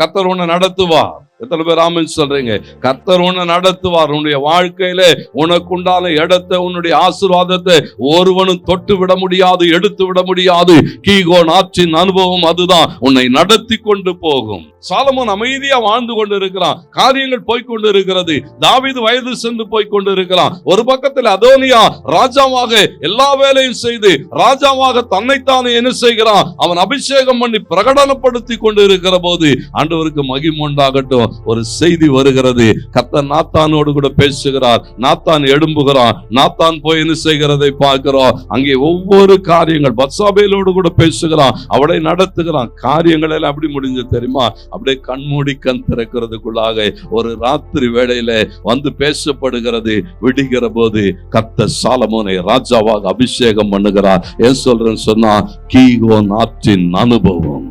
கர்த்தர் உன்னை நடத்துவார். எத்தனை பேர் ஆமென் சொல்றீங்க? கர்த்தர் உன்னை நடத்துவார். உன்னுடைய வாழ்க்கையில உனக்குண்டான இடத்தை, உன்னுடைய ஆசீர்வாதத்தை ஒருவனும் தொட்டு விட முடியாது, எடுத்து விட முடியாது. கீகோன் ஆற்றின் அனுபவம் அதுதான் உன்னை நடத்தி கொண்டு போகும். சாலமோன் அமைதியா வாழ்ந்து கொண்டு இருக்கிறான். காரியங்கள் போய்கொண்டு இருக்கிறது. தாவீது வயது சென்று போய்கொண்டு இருக்கிறான். ஒரு பக்கத்தில் அதோனியா ராஜாவாக எல்லா வேலையும் செய்து ராஜாவாக தன்னைத்தானே என்ன செய்கிறான்? அவன் அபிஷேகம் பண்ணி பிரகடனப்படுத்தி கொண்டு இருக்கிற போது ஆண்டவருக்கு மகிமை உண்டாகட்டும். ஒரு செய்தி வருகிறது. கர்த்தர் நாத்தானோடு கூட பேசுகிறார். நாத்தான் எழும்புகிறான். நாத்தான் போய் என்ன செய்கிறதை பார்க்கிறோம். அங்கே ஒவ்வொரு காரியங்கள் பத்சாபேலோடு கூட பேசுகிறான். அவளை நடத்துகிறான். காரியங்கள் எல்லாம் அப்படி முடிஞ்சு தெரியுமா? அப்படியே கண்மூடி கண் திறக்கிறதுக்குள்ளாக ஒரு ராத்திரி வேளையில வந்து பேசப்படுகிறது. விடுகிற போது கர்த்தர் சாலமோனை ராஜாவாக அபிஷேகம் பண்ணுகிறார். ஏன் சொல்றேன்னு சொன்னா, கீகோன் ஆற்றின் அனுபவம்.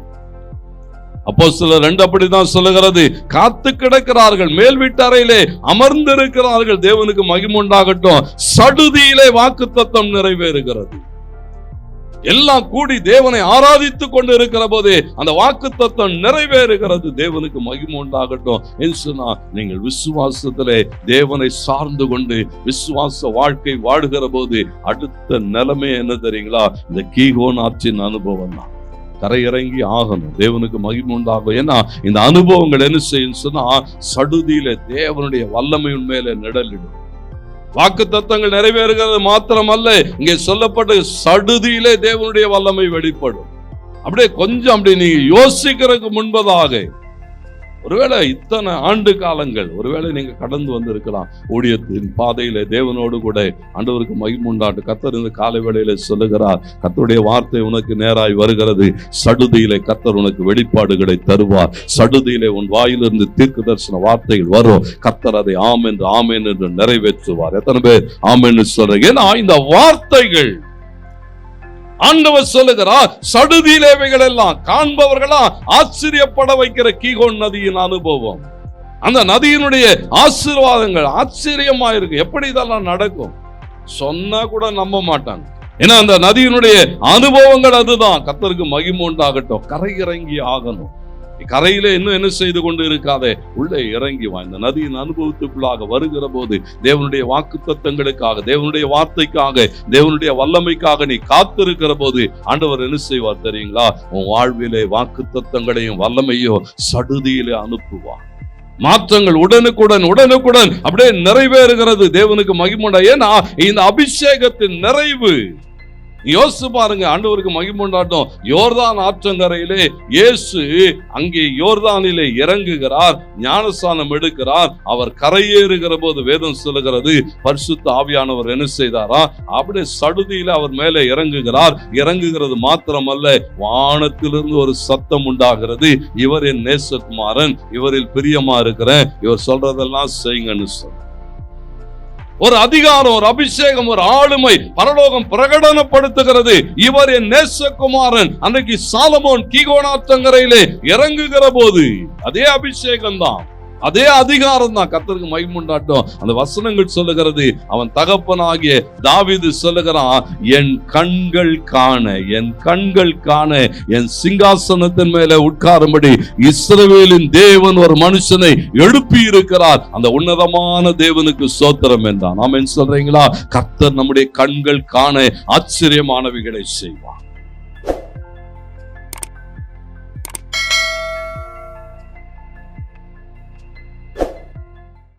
அப்போஸ்தலர் 2 அப்படிதான் சொல்லுகிறது. காத்து கிடக்கிறார்கள், மேல் வீட்டு அறையிலே அமர்ந்திருக்கிறார்கள். தேவனுக்கு மகிமை உண்டாகட்டும். சடுதியிலே வாக்குத்தத்தம் நிறைவேறுகிறது. எல்லாம் கூடி தேவனை ஆராதித்துக் கொண்டு இருக்கிற போதே அந்த வாக்குத்தத்தம் நிறைவேறுகிறது. தேவனுக்கு மகிமை உண்டாகட்டும். என்று சொன்னா, நீங்கள் விசுவாசத்திலே தேவனை சார்ந்து கொண்டு விசுவாச வாழ்க்கை வாழுகிற போது அடுத்த நிலைமை என்ன தெரியுங்களா? இந்த கீகோன் ஆற்றின் அனுபவம் தான். கரையிறங்கி ஆகணும். தேவனுக்கு மகிமை உண்டாகும். ஏன்னா இந்த அனுபவங்கள் என்ன செய்யும் சொன்னா, சடுதியில தேவனுடைய வல்லமை உண்மையில நிழலிடும். வாக்கு தத்தங்கள் நிறைவேறுகிறது மாத்திரமல்ல, இங்கே சொல்லப்பட்ட சடுதியிலே தேவனுடைய வல்லமை வெளிப்படும். அப்படியே கொஞ்சம் அப்படி நீங்க யோசிக்கிறதுக்கு முன்பதாக, ஒருவேளை இத்தனை ஆண்டு காலங்கள் ஒருவேளை நீங்க கடந்து வந்திருக்கலாம் ஊழியத்தின் பாதையில தேவனோடு கூட. ஆண்டவருக்கு மகிமை உண்டாட்டு. கர்த்தர் இந்த காலை வேளையில சொல்லுகிறார், கர்த்தருடைய வார்த்தை உனக்கு நேராய் வருகிறது. சடுதியிலே கர்த்தர் உனக்கு வெளிப்பாடுகளை தருவார். சடுதியிலே உன் வாயிலிருந்து தீர்க்க தரிசன வார்த்தைகள் வரும். கர்த்தர் அதை ஆமென் ஆமென் என்று நிறைவேற்றுவார். எத்தனை பேர் ஆமென் சொல்றீங்க? ஏன்னா இந்த வார்த்தைகள் ஆண்டவர் சொல்லுகிறார், சடுதியிலேவைகள் எல்லாம் காண்பவர்களா ஆச்சரியப்பட வைக்கிற கீகோன் நதியின் அனுபவம். அந்த நதியினுடைய ஆசீர்வாதங்கள் ஆச்சரியமா இருக்கு. எப்படி இதெல்லாம் நடக்கும் சொன்னா கூட நம்ப மாட்டாங்க. ஏன்னா அந்த நதியினுடைய அனுபவங்கள் அதுதான். கர்த்தருக்கு மகிமை உண்டாகட்டும். கரை இறங்கி ஆகணும். கரையில இன்னும் என்ன செய்து கொண்டு இருக்காதே, உள்ளே இறங்கி வா. இந்த நதியின் அனுபவத்துக்குள்ளாக வருகிற போது தேவனுடைய வாக்குத்தத்தங்களுக்காக, தேவனுடைய வார்த்தைக்காக, தேவனுடைய வல்லமைக்காக நீ காத்திருக்கிற போது ஆண்டவர் என்ன செய்வார் தெரியுங்களா? உன் வாழ்விலே வாக்குத்தத்தங்களையும் வல்லமையும் சடுதியிலே அனுப்புவார். மாற்றங்கள் உடனுக்குடன் அப்படியே நிறைவேறுகிறது. தேவனுக்கு மகிமை. ஏன்னா இந்த அபிஷேகத்தின் நிறைவு. யோசிச்சு பாருங்க. ஆண்டவருக்கு மகிமை உண்டாட்டும். யோர்தான் ஆற்றங்கரையிலே இயேசு அங்கே யோர்தானிலே இறங்குகிறார், ஞானஸ்நானம் எடுக்கிறார். அவர் கரையேறுகிற போது வேதம் சொல்லுகிறது, பரிசுத்த ஆவியானவர் என்ன செய்தாரா? அப்படியே சடுதியில அவர் மேலே இறங்குகிறார். இறங்குகிறது மாத்திரமல்ல, வானத்திலிருந்து ஒரு சத்தம் உண்டாகிறது, இவர் என் நேசகுமாரன், இவரில் பிரியமா இருக்கிறேன், இவர் சொல்றதெல்லாம் செய்யுங்கன்னு சொல்ற ஒரு அதிகாரம், ஒரு அபிஷேகம், ஒரு ஆளுமை பரலோகம் பிரகடனப்படுத்துகிறது. இவர் என் நேசகுமாரன். அன்றைக்கு சாலமோன் கீகோன் ஆற்றங்கரையிலே இறங்குகிற போது அதே அபிஷேகம் தான், அதே அதிகாரம் தான். கர்த்தருக்கு மகிமை உண்டாட்டும். அந்த வசனங்கள் சொல்லுகிறது, அவன் தகப்பனாகிய தாவீது சொல்லுகிறான், என் கண்கள் காண என் சிங்காசனத்தின் மேலே உட்காரும்படி இஸ்ரவேலின் தேவன் ஒரு மனுஷனை எழுப்பி இருக்கிறார். அந்த உன்னதமான தேவனுக்கு ஸ்தோத்திரம் என்றான். ஆமென் சொல்றீங்களா? கர்த்தர் நம்முடைய கண்கள் காண ஆச்சரியமானவைகளை செய்வார்.